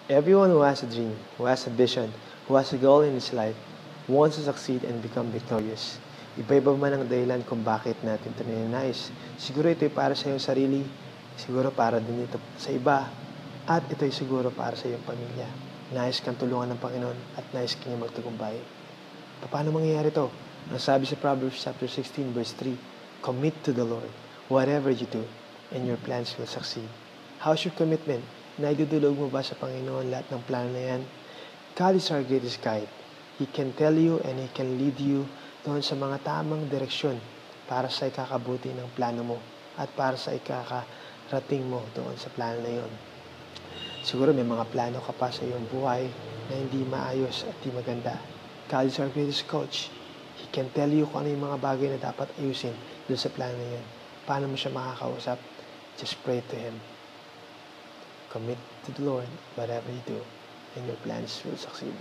Everyone who has a dream, who has a vision, who has a goal in his life, wants to succeed and become victorious. Iba-iba man ang dahilan kung bakit natin ito ninanais. Siguro ito'y para sa iyong sarili, siguro para din ito sa iba, at ito'y siguro para sa iyong pamilya. Nais kang tulungan ng Panginoon at nais kang magtagumpay. Paano mangyayari ito? Ang sabi sa Proverbs chapter 16 verse 3, commit to the Lord whatever you do, and your plans will succeed. How's your commitment? Naidudulog mo ba sa Panginoon lahat ng plano na yan? God is our greatest guide. He can tell you and He can lead you doon sa mga tamang direksyon para sa ikakabuti ng plano mo at para sa ikakarating mo doon sa plano na yon. Siguro may mga plano ka pa sa iyong buhay na hindi maayos at di maganda. God is our greatest coach. He can tell you kung ano yung mga bagay na dapat ayusin doon sa plano na yun. Paano mo siya makakausap? Just pray to Him. Commit to the Lord whatever you do, and your plans will succeed.